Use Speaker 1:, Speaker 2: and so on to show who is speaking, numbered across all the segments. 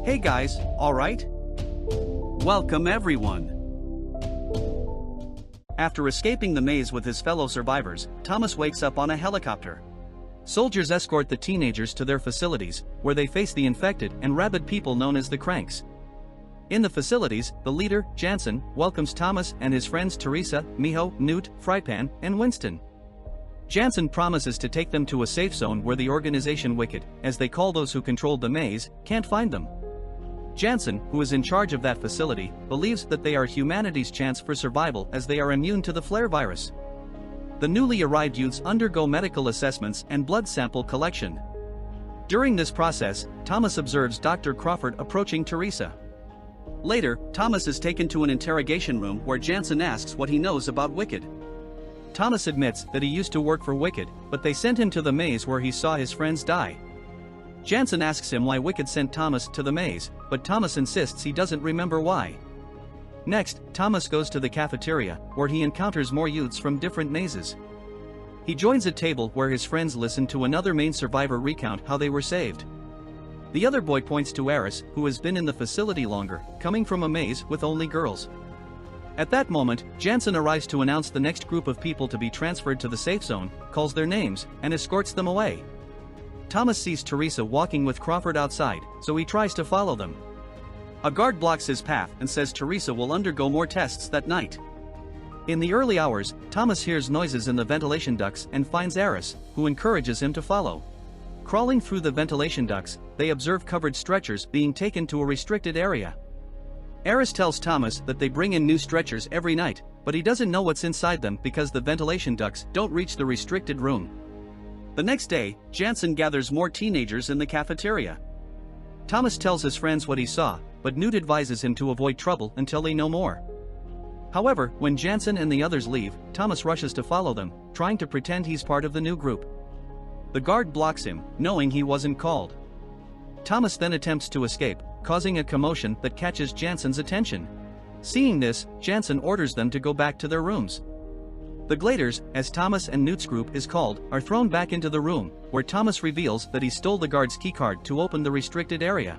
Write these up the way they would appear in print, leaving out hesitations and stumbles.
Speaker 1: Hey guys, alright? Welcome everyone. After escaping the maze with his fellow survivors, Thomas wakes up on a helicopter. Soldiers escort the teenagers to their facilities, where they face the infected and rabid people known as the Cranks. In the facilities, the leader, Jansen, welcomes Thomas and his friends Teresa, Miho, Newt, Frypan, and Winston. Jansen promises to take them to a safe zone where the organization Wicked, as they call those who controlled the maze, can't find them. Jansen, who is in charge of that facility, believes that they are humanity's chance for survival as they are immune to the flare virus. The newly arrived youths undergo medical assessments and blood sample collection. During this process, Thomas observes Dr. Crawford approaching Teresa. Later, Thomas is taken to an interrogation room where Jansen asks what he knows about Wicked. Thomas admits that he used to work for Wicked, but they sent him to the maze where he saw his friends die. Jansen asks him why Wicked sent Thomas to the maze, but Thomas insists he doesn't remember why. Next, Thomas goes to the cafeteria, where he encounters more youths from different mazes. He joins a table where his friends listen to another main survivor recount how they were saved. The other boy points to Eris, who has been in the facility longer, coming from a maze with only girls. At that moment, Jansen arrives to announce the next group of people to be transferred to the safe zone, calls their names, and escorts them away. Thomas sees Teresa walking with Crawford outside, so he tries to follow them. A guard blocks his path and says Teresa will undergo more tests that night. In the early hours, Thomas hears noises in the ventilation ducts and finds Eris, who encourages him to follow. Crawling through the ventilation ducts, they observe covered stretchers being taken to a restricted area. Eris tells Thomas that they bring in new stretchers every night, but he doesn't know what's inside them because the ventilation ducts don't reach the restricted room. The next day, Jansen gathers more teenagers in the cafeteria. Thomas tells his friends what he saw, but Newt advises him to avoid trouble until they know more. However, when Jansen and the others leave, Thomas rushes to follow them, trying to pretend he's part of the new group. The guard blocks him, knowing he wasn't called. Thomas then attempts to escape, causing a commotion that catches Jansen's attention. Seeing this, Jansen orders them to go back to their rooms. The Gladers, as Thomas and Newt's group is called, are thrown back into the room, where Thomas reveals that he stole the guard's keycard to open the restricted area.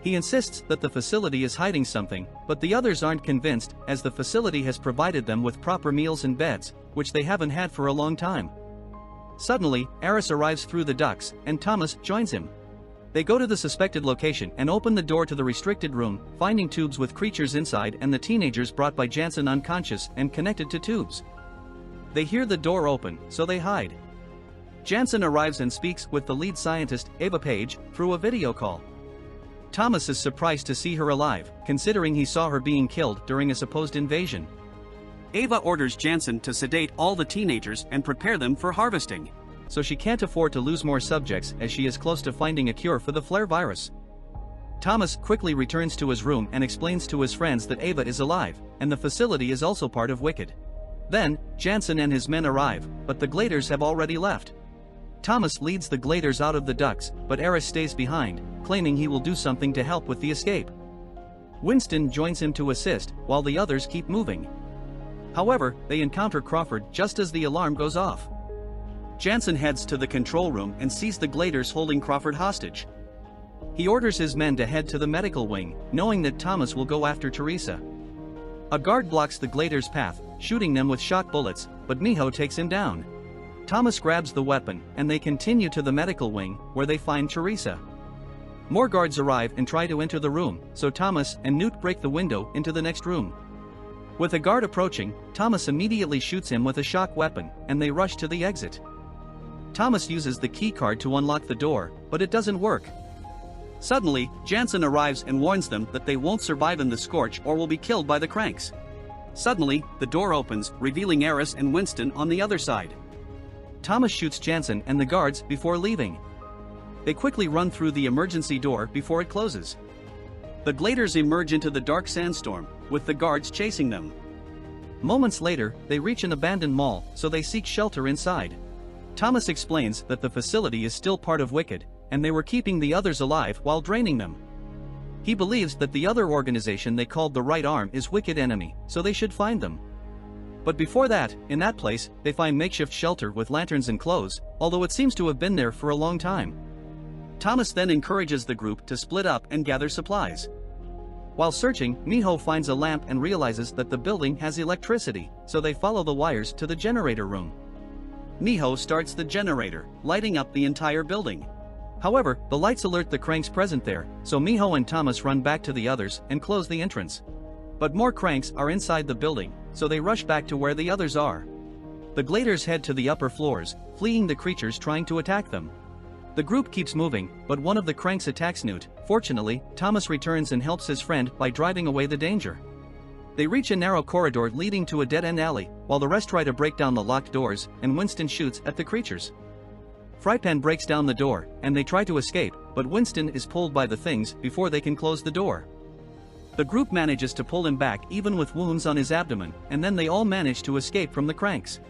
Speaker 1: He insists that the facility is hiding something, but the others aren't convinced, as the facility has provided them with proper meals and beds, which they haven't had for a long time. Suddenly, Eris arrives through the ducts, and Thomas joins him. They go to the suspected location and open the door to the restricted room, finding tubes with creatures inside and the teenagers brought by Jansen unconscious and connected to tubes. They hear the door open, so they hide. Jansen arrives and speaks with the lead scientist, Ava Page, through a video call. Thomas is surprised to see her alive, considering he saw her being killed during a supposed invasion. Ava orders Jansen to sedate all the teenagers and prepare them for harvesting, so she can't afford to lose more subjects as she is close to finding a cure for the flare virus. Thomas quickly returns to his room and explains to his friends that Ava is alive, and the facility is also part of Wicked. Then, Jansen and his men arrive, but the Gladers have already left. Thomas leads the Gladers out of the ducts, but Eris stays behind, claiming he will do something to help with the escape. Winston joins him to assist, while the others keep moving. However, they encounter Crawford just as the alarm goes off. Jansen heads to the control room and sees the Gladers holding Crawford hostage. He orders his men to head to the medical wing, knowing that Thomas will go after Teresa. A guard blocks the Gladers' path, shooting them with shock bullets, but Miho takes him down. Thomas grabs the weapon, and they continue to the medical wing, where they find Teresa. More guards arrive and try to enter the room, so Thomas and Newt break the window into the next room. With a guard approaching, Thomas immediately shoots him with a shock weapon, and they rush to the exit. Thomas uses the keycard to unlock the door, but it doesn't work. Suddenly, Jansen arrives and warns them that they won't survive in the scorch or will be killed by the Cranks. Suddenly, the door opens, revealing Eris and Winston on the other side. Thomas shoots Jansen and the guards before leaving. They quickly run through the emergency door before it closes. The Gladers emerge into the dark sandstorm, with the guards chasing them. Moments later, they reach an abandoned mall, so they seek shelter inside. Thomas explains that the facility is still part of Wicked, and they were keeping the others alive while draining them. He believes that the other organization they called the Right Arm is Wicked enemy, so they should find them. But before that, in that place, they find makeshift shelter with lanterns and clothes, although it seems to have been there for a long time. Thomas then encourages the group to split up and gather supplies. While searching, Miho finds a lamp and realizes that the building has electricity, so they follow the wires to the generator room. Miho starts the generator, lighting up the entire building. However, the lights alert the cranks present there, so Miho and Thomas run back to the others and close the entrance. But more cranks are inside the building, so they rush back to where the others are. The gliders head to the upper floors, fleeing the creatures trying to attack them. The group keeps moving, but one of the cranks attacks Newt. Fortunately, Thomas returns and helps his friend by driving away the danger. They reach a narrow corridor leading to a dead-end alley, while the rest try to break down the locked doors, and Winston shoots at the creatures. Frypan breaks down the door, and they try to escape, but Winston is pulled by the things before they can close the door. The group manages to pull him back even with wounds on his abdomen, and then they all manage to escape from the cranks.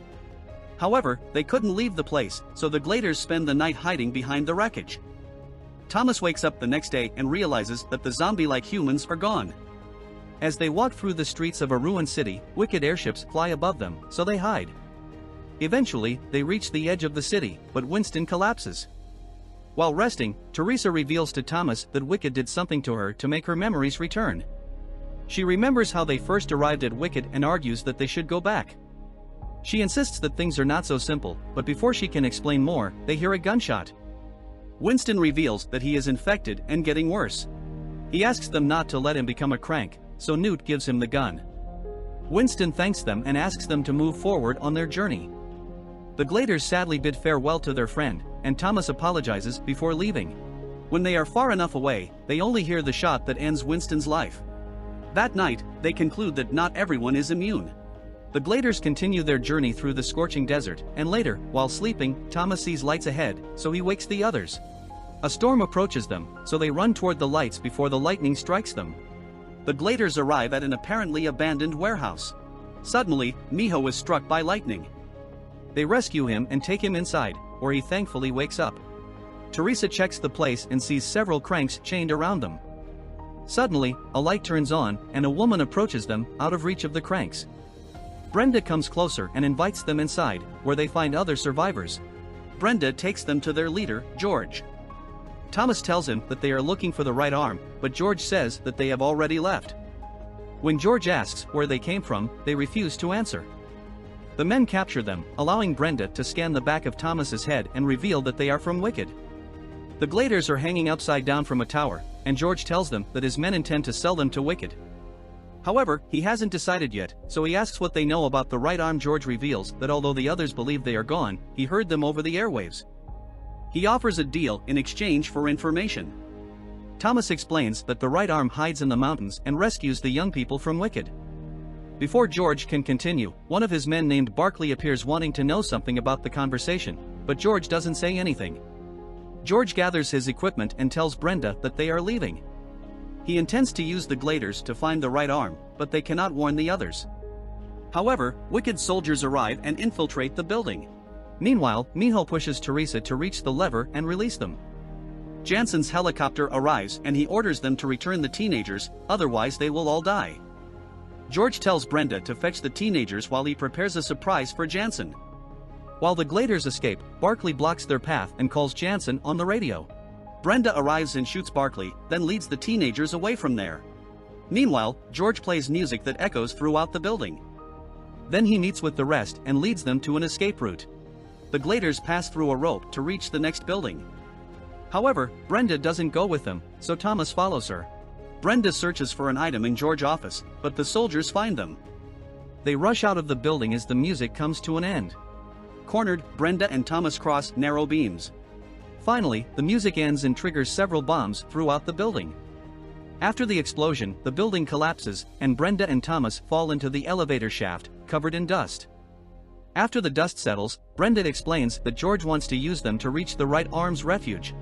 Speaker 1: However, they couldn't leave the place, so the gliders spend the night hiding behind the wreckage. Thomas wakes up the next day and realizes that the zombie-like humans are gone. As they walk through the streets of a ruined city, wicked airships fly above them, so they hide. Eventually, they reach the edge of the city, but Winston collapses. While resting, Teresa reveals to Thomas that Wicked did something to her to make her memories return. She remembers how they first arrived at Wicked and argues that they should go back. She insists that things are not so simple, but before she can explain more, they hear a gunshot. Winston reveals that he is infected and getting worse. He asks them not to let him become a crank, so Newt gives him the gun. Winston thanks them and asks them to move forward on their journey. The gliders sadly bid farewell to their friend, and Thomas apologizes before leaving. When they are far enough away, they only hear the shot that ends Winston's life. That night, they conclude that not everyone is immune. The gliders continue their journey through the scorching desert, and later, while sleeping, Thomas sees lights ahead, so he wakes the others. A storm approaches them, so they run toward the lights before the lightning strikes them. The gliders arrive at an apparently abandoned warehouse. Suddenly, Miho is struck by lightning. They rescue him and take him inside, where he thankfully wakes up. Teresa checks the place and sees several cranks chained around them. Suddenly, a light turns on, and a woman approaches them, out of reach of the cranks. Brenda comes closer and invites them inside, where they find other survivors. Brenda takes them to their leader, George. Thomas tells him that they are looking for the right arm, but George says that they have already left. When George asks where they came from, they refuse to answer. The men capture them, allowing Brenda to scan the back of Thomas's head and reveal that they are from Wicked. The gliders are hanging upside down from a tower, and George tells them that his men intend to sell them to Wicked. However, he hasn't decided yet, so he asks what they know about the right arm. George reveals that although the others believe they are gone, he heard them over the airwaves. He offers a deal in exchange for information. Thomas explains that the right arm hides in the mountains and rescues the young people from Wicked. Before George can continue, one of his men named Barkley appears wanting to know something about the conversation, but George doesn't say anything. George gathers his equipment and tells Brenda that they are leaving. He intends to use the gliders to find the right arm, but they cannot warn the others. However, Wicked soldiers arrive and infiltrate the building. Meanwhile, Miho pushes Teresa to reach the lever and release them. Jansen's helicopter arrives and he orders them to return the teenagers, otherwise they will all die. George tells Brenda to fetch the teenagers while he prepares a surprise for Jansen. While the gliders escape, Barkley blocks their path and calls Jansen on the radio. Brenda arrives and shoots Barkley, then leads the teenagers away from there. Meanwhile, George plays music that echoes throughout the building. Then he meets with the rest and leads them to an escape route. The gliders pass through a rope to reach the next building. However, Brenda doesn't go with them, so Thomas follows her. Brenda searches for an item in George's office, but the soldiers find them. They rush out of the building as the music comes to an end. Cornered, Brenda and Thomas cross narrow beams. Finally, the music ends and triggers several bombs throughout the building. After the explosion, the building collapses, and Brenda and Thomas fall into the elevator shaft, covered in dust. After the dust settles, Brenda explains that George wants to use them to reach the right arm's refuge.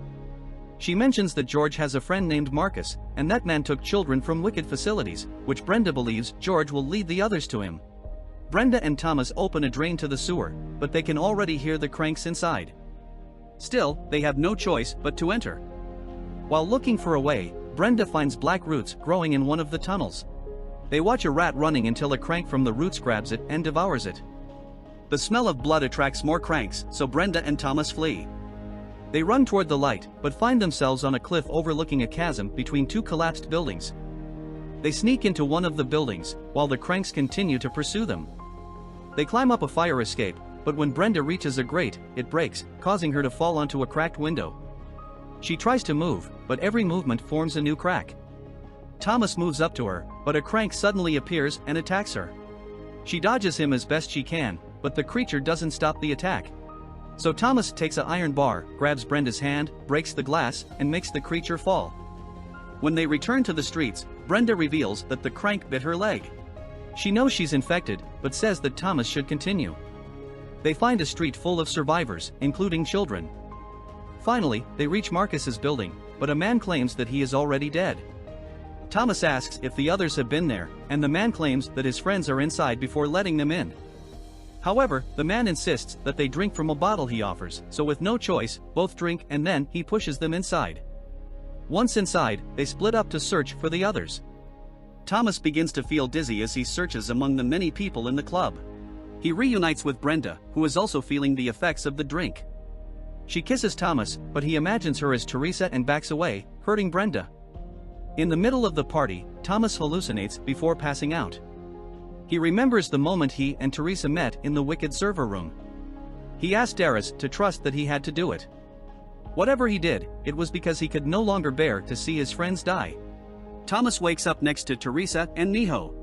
Speaker 1: She mentions that George has a friend named Marcus, and that man took children from Wicked facilities, which Brenda believes George will lead the others to him. Brenda and Thomas open a drain to the sewer, but they can already hear the cranks inside. Still, they have no choice but to enter. While looking for a way, Brenda finds black roots growing in one of the tunnels. They watch a rat running until a crank from the roots grabs it and devours it. The smell of blood attracts more cranks, so Brenda and Thomas flee. They run toward the light, but find themselves on a cliff overlooking a chasm between two collapsed buildings. They sneak into one of the buildings, while the cranks continue to pursue them. They climb up a fire escape, but when Brenda reaches a grate, it breaks, causing her to fall onto a cracked window. She tries to move, but every movement forms a new crack. Thomas moves up to her, but a crank suddenly appears and attacks her. She dodges him as best she can, but the creature doesn't stop the attack. So Thomas takes an iron bar, grabs Brenda's hand, breaks the glass, and makes the creature fall. When they return to the streets, Brenda reveals that the crank bit her leg. She knows she's infected, but says that Thomas should continue. They find a street full of survivors, including children. Finally, they reach Marcus's building, but a man claims that he is already dead. Thomas asks if the others have been there, and the man claims that his friends are inside before letting them in. However, the man insists that they drink from a bottle he offers, so with no choice, both drink and then he pushes them inside. Once inside, they split up to search for the others. Thomas begins to feel dizzy as he searches among the many people in the club. He reunites with Brenda, who is also feeling the effects of the drink. She kisses Thomas, but he imagines her as Teresa and backs away, hurting Brenda. In the middle of the party, Thomas hallucinates before passing out. He remembers the moment he and Teresa met in the wicked server room. He asked Eris to trust that he had to do it. Whatever he did, it was because he could no longer bear to see his friends die. Thomas wakes up next to Teresa and Niho.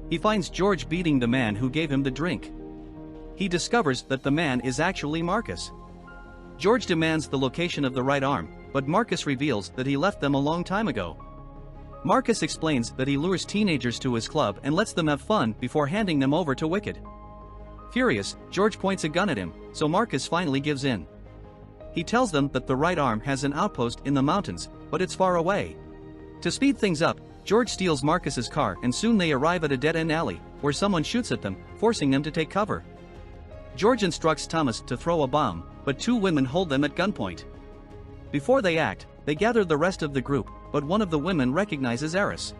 Speaker 1: He finds George beating the man who gave him the drink. He discovers that the man is actually Marcus. George demands the location of the right arm, but Marcus reveals that he left them a long time ago. Marcus explains that he lures teenagers to his club and lets them have fun before handing them over to Wicked. Furious, George points a gun at him, so Marcus finally gives in. He tells them that the right arm has an outpost in the mountains, but it's far away. To speed things up, George steals Marcus's car and soon they arrive at a dead-end alley, where someone shoots at them, forcing them to take cover. George instructs Thomas to throw a bomb, but two women hold them at gunpoint. Before they act, they gather the rest of the group, but one of the women recognizes Eris.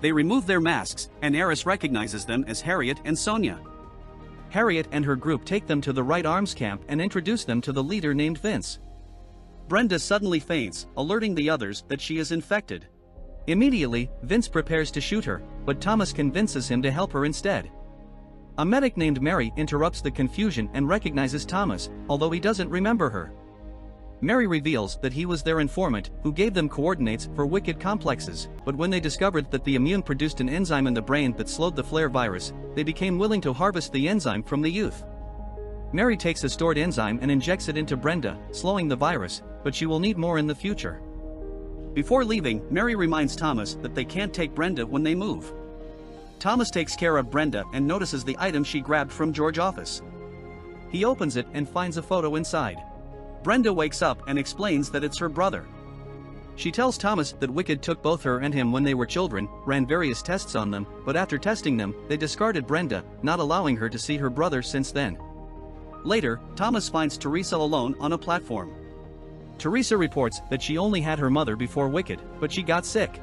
Speaker 1: They remove their masks, and Eris recognizes them as Harriet and Sonia. Harriet and her group take them to the Right Arms camp and introduce them to the leader named Vince. Brenda suddenly faints, alerting the others that she is infected. Immediately, Vince prepares to shoot her, but Thomas convinces him to help her instead. A medic named Mary interrupts the confusion and recognizes Thomas, although he doesn't remember her. Mary reveals that he was their informant who gave them coordinates for wicked complexes, but when they discovered that the immune produced an enzyme in the brain that slowed the flare virus, they became willing to harvest the enzyme from the youth. Mary takes a stored enzyme and injects it into Brenda, slowing the virus, but she will need more in the future. Before leaving, Mary reminds Thomas that they can't take Brenda when they move. Thomas takes care of Brenda and notices the item she grabbed from George's office. He opens it and finds a photo inside. Brenda wakes up and explains that it's her brother. She tells Thomas that Wicked took both her and him when they were children, ran various tests on them, but after testing them, they discarded Brenda, not allowing her to see her brother since then. Later, Thomas finds Teresa alone on a platform. Teresa reports that she only had her mother before Wicked, but she got sick.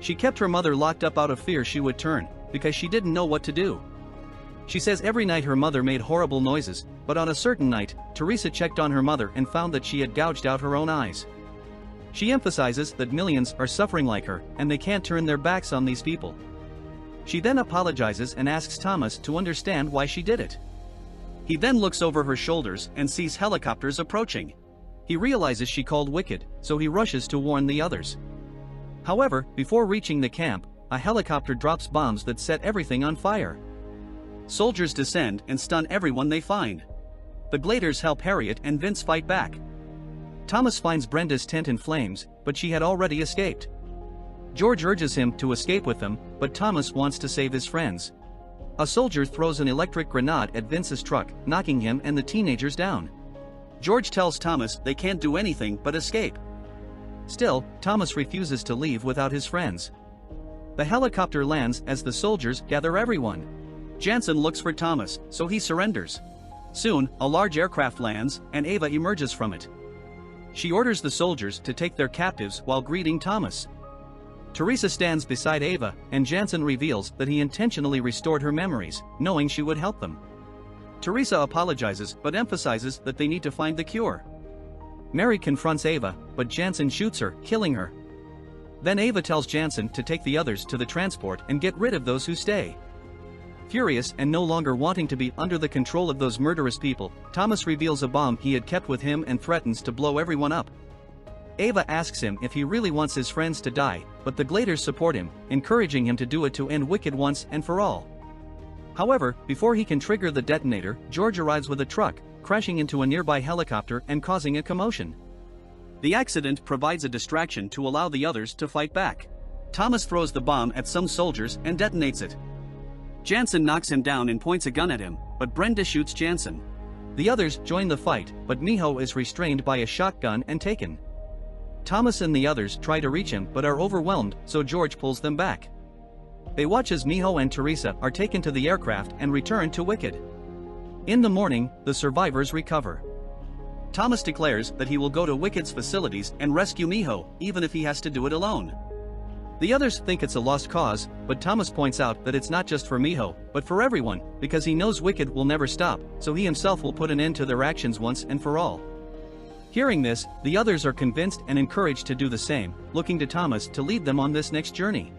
Speaker 1: She kept her mother locked up out of fear she would turn, because she didn't know what to do. She says every night her mother made horrible noises, but on a certain night, Teresa checked on her mother and found that she had gouged out her own eyes. She emphasizes that millions are suffering like her, and they can't turn their backs on these people. She then apologizes and asks Thomas to understand why she did it. He then looks over her shoulders and sees helicopters approaching. He realizes she called Wicked, so he rushes to warn the others. However, before reaching the camp, a helicopter drops bombs that set everything on fire. Soldiers descend and stun everyone they find. The Gladers help Harriet and Vince fight back. Thomas finds Brenda's tent in flames, but she had already escaped. George urges him to escape with them, but Thomas wants to save his friends. A soldier throws an electric grenade at Vince's truck, knocking him and the teenagers down. George tells Thomas they can't do anything but escape. Still, Thomas refuses to leave without his friends. The helicopter lands as the soldiers gather everyone. Jansen looks for Thomas, so he surrenders. Soon, a large aircraft lands, and Ava emerges from it. She orders the soldiers to take their captives while greeting Thomas. Teresa stands beside Ava, and Jansen reveals that he intentionally restored her memories, knowing she would help them. Teresa apologizes but emphasizes that they need to find the cure. Mary confronts Ava, but Jansen shoots her, killing her. Then Ava tells Jansen to take the others to the transport and get rid of those who stay. Furious and no longer wanting to be under the control of those murderous people, Thomas reveals a bomb he had kept with him and threatens to blow everyone up. Ava asks him if he really wants his friends to die, but the Gladers support him, encouraging him to do it to end Wicked once and for all. However, before he can trigger the detonator, George arrives with a truck, crashing into a nearby helicopter and causing a commotion. The accident provides a distraction to allow the others to fight back. Thomas throws the bomb at some soldiers and detonates it. Jansen knocks him down and points a gun at him, but Brenda shoots Jansen. The others join the fight, but Miho is restrained by a shotgun and taken. Thomas and the others try to reach him but are overwhelmed, so George pulls them back. They watch as Miho and Teresa are taken to the aircraft and return to Wicked. In the morning, the survivors recover. Thomas declares that he will go to Wicked's facilities and rescue Miho, even if he has to do it alone. The others think it's a lost cause, but Thomas points out that it's not just for Miho, but for everyone, because he knows Wicked will never stop, so he himself will put an end to their actions once and for all. Hearing this, the others are convinced and encouraged to do the same, looking to Thomas to lead them on this next journey.